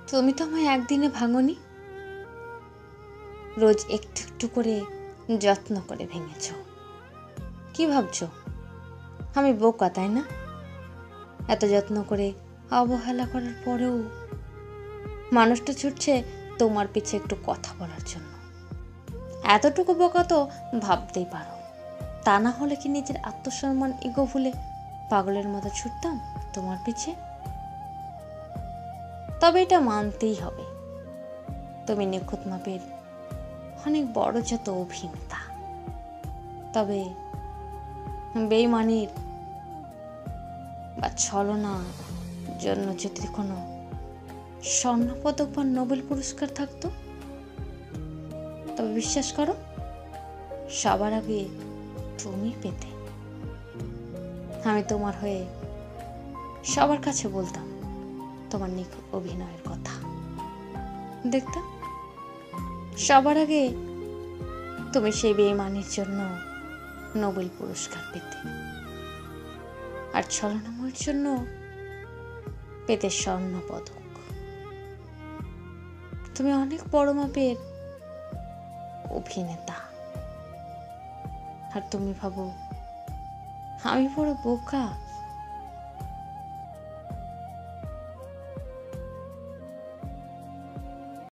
তুমি তো আমায় একদিনে ভাঙনি, রোজ একটু একটু করে যত্ন করে ভেঙেছ। কি ভাবছো আমি বোকা, তাই না? এত যত্ন করে অবহেলা করার পরেও মানুষটা ছুটছে তোমার পিছে একটু কথা বলার জন্য। এতটুকু বোকা তো ভাবতেই পারো, তা না হলে কি নিজের আত্মসম্মান ইগো ভুলে পাগলের মতো ছুটতাম তোমার পিছে? তবে এটা মানতেই হবে, তুমি নিখুঁত মাপের অনেক বড় যত অভিনেতা। তবে বেইমানির বা ছলনার জন্য যদি কোনো স্বর্ণপদক বা নোবেল পুরস্কার থাকতো, তবে বিশ্বাস করো সবার আগে তুমি পেতে। আমি তোমার হয়ে সবার কাছে বলতাম তোমার নিখুঁত অভিনয়ের কথা, দেখতাম সবার আগে তুমি সেই বেইমানির জন্য নোবেল পুরস্কার পেতে, আর ছলনাময়ের জন্য পেতে স্বর্ণ পদক। তুমি অনেক বড় মাপের অভিনেতা, আর তুমি ভাবো আমি বড় বোকা?